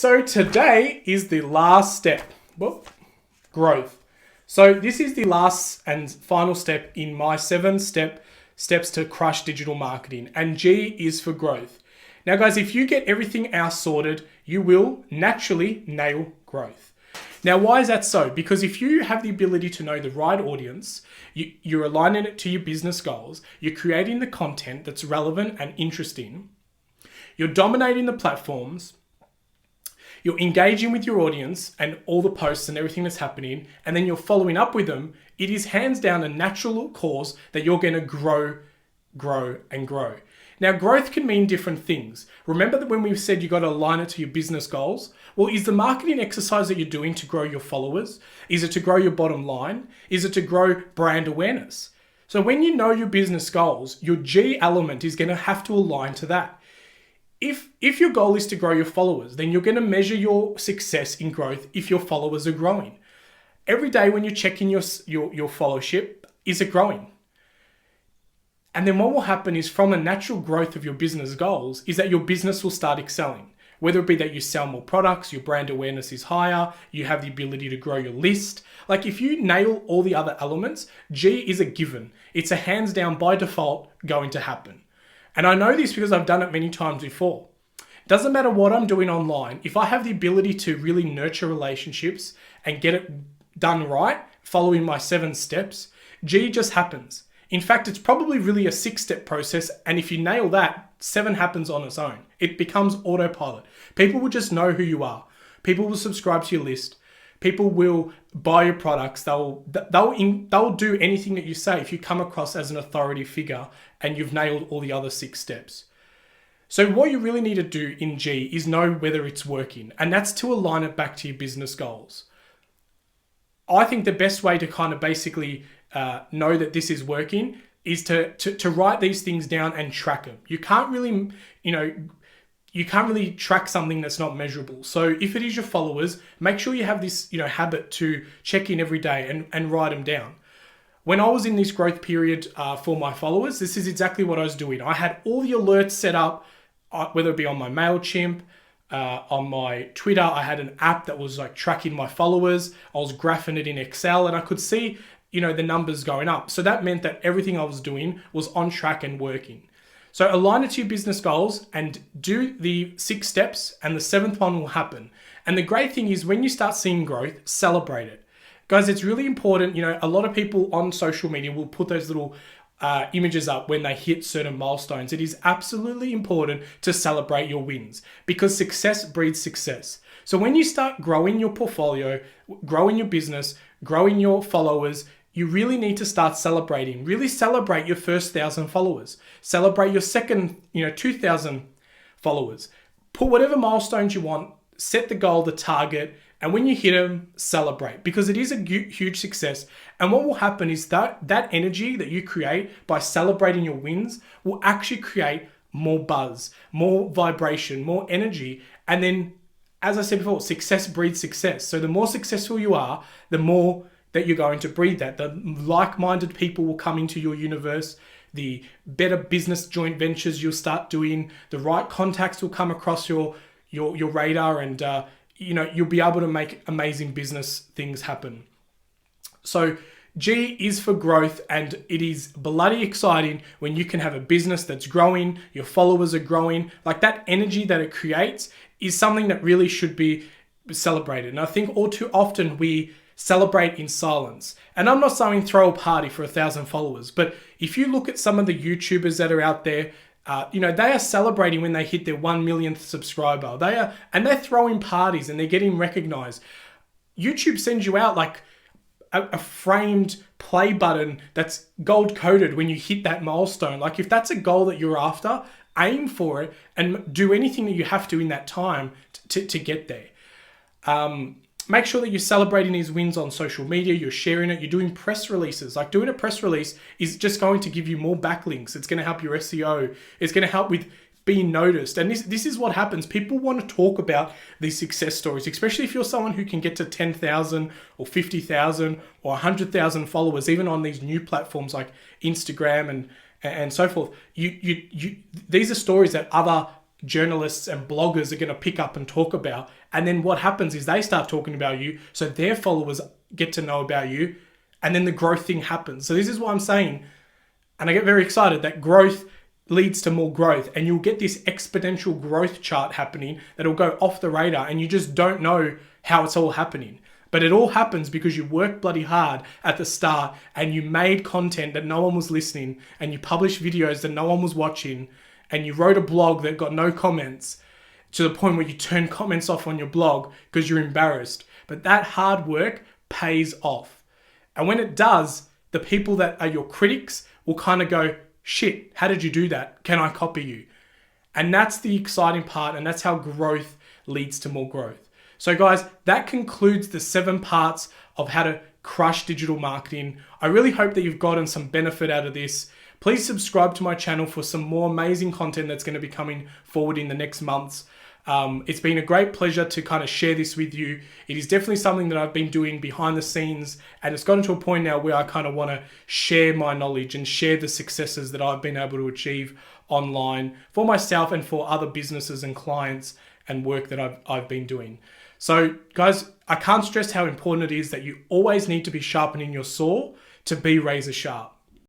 So today is the last step, growth. So this is the last and final step in my 7 steps to crush digital marketing, and G is for growth. Now guys, if you get everything else sorted, you will naturally nail growth. Now, why is that so? Because if you have the ability to know the right audience, you're aligning it to your business goals, you're creating the content that's relevant and interesting, you're dominating the platforms, you're engaging with your audience and all the posts and everything that's happening, and then you're following up with them, it is hands down a natural cause that you're going to grow, and grow. Now, growth can mean different things. Remember that when we've said you got to align it to your business goals? Well, is the marketing exercise that you're doing to grow your followers? Is it to grow your bottom line? Is it to grow brand awareness? So when you know your business goals, your G element is going to have to align to that. If your goal is to grow your followers, then you're going to measure your success in growth if your followers are growing. Every day when you're checking your followership, is it growing? And then what will happen is, from a natural growth of your business goals, is that your business will start excelling. Whether it be that you sell more products, your brand awareness is higher, you have the ability to grow your list. Like, if you nail all the other elements, G is a given. It's a hands down by default going to happen. And I know this because I've done it many times before. Doesn't matter what I'm doing online, if I have the ability to really nurture relationships and get it done right, following my 7 steps, G just happens. In fact, it's probably really a 6-step process, and if you nail that, 7 happens on its own. It becomes autopilot. People will just know who you are. People will subscribe to your list. People will buy your products. They'll do anything that you say if you come across as an authority figure and you've nailed all the other 6 steps. So what you really need to do in G is know whether it's working, and that's to align it back to your business goals. I think the best way to kind of basically know that this is working is to write these things down and track them. You can't really, track something that's not measurable. So if it is your followers, make sure you have this, habit to check in every day and write them down. When I was in this growth period for my followers, this is exactly what I was doing. I had all the alerts set up, whether it be on my MailChimp, on my Twitter. I had an app that was like tracking my followers. I was graphing it in Excel, and I could see, the numbers going up. So that meant that everything I was doing was on track and working. So align it to your business goals and do the 6 steps, and the 7th one will happen. And the great thing is, when you start seeing growth, celebrate it. Guys, it's really important. A lot of people on social media will put those little images up when they hit certain milestones. It is absolutely important to celebrate your wins, because success breeds success. So when you start growing your portfolio, growing your business, growing your followers, you really need to start celebrating. Really celebrate your first 1,000 followers. Celebrate your second, 2,000 followers. Put whatever milestones you want, set the goal, the target, and when you hit them, celebrate, because it is a huge success. And what will happen is that energy that you create by celebrating your wins will actually create more buzz, more vibration, more energy. And then, as I said before, success breeds success. So the more successful you are, the more that you're going to breed that. The like-minded people will come into your universe, the better business joint ventures you'll start doing, the right contacts will come across your radar, and you'll be able to make amazing business things happen. So G is for growth, and it is bloody exciting when you can have a business that's growing, your followers are growing. Like, that energy that it creates is something that really should be celebrated. And I think all too often we celebrate in silence. And I'm not saying throw a party for 1,000 followers, but if you look at some of the YouTubers that are out there, they are celebrating when they hit their 1 millionth subscriber. They're throwing parties and they're getting recognized. YouTube sends you out like a framed play button that's gold coated when you hit that milestone. Like, if that's a goal that you're after, aim for it and do anything that you have to in that time to get there. Make sure that you're celebrating these wins on social media, you're sharing it, you're doing press releases. Like, doing a press release is just going to give you more backlinks. It's going to help your SEO. It's going to help with being noticed. And this is what happens. People want to talk about these success stories, especially if you're someone who can get to 10,000 or 50,000 or 100,000 followers, even on these new platforms like Instagram and so forth. These are stories that other journalists and bloggers are going to pick up and talk about. And then what happens is they start talking about you, so their followers get to know about you, and then the growth thing happens. So this is what I'm saying, and I get very excited that growth leads to more growth, and you'll get this exponential growth chart happening that'll go off the radar, and you just don't know how it's all happening. But it all happens because you worked bloody hard at the start, and you made content that no one was listening, and you published videos that no one was watching, and you wrote a blog that got no comments, to the point where you turn comments off on your blog because you're embarrassed. But that hard work pays off. And when it does, the people that are your critics will kind of go, shit, how did you do that? Can I copy you? And that's the exciting part, and that's how growth leads to more growth. So guys, that concludes the 7 parts of how to crush digital marketing. I really hope that you've gotten some benefit out of this. Please subscribe to my channel for some more amazing content that's going to be coming forward in the next months. It's been a great pleasure to kind of share this with you. It is definitely something that I've been doing behind the scenes, and it's gotten to a point now where I kind of want to share my knowledge and share the successes that I've been able to achieve online for myself and for other businesses and clients and work that I've been doing. So guys, I can't stress how important it is that you always need to be sharpening your saw to be razor sharp.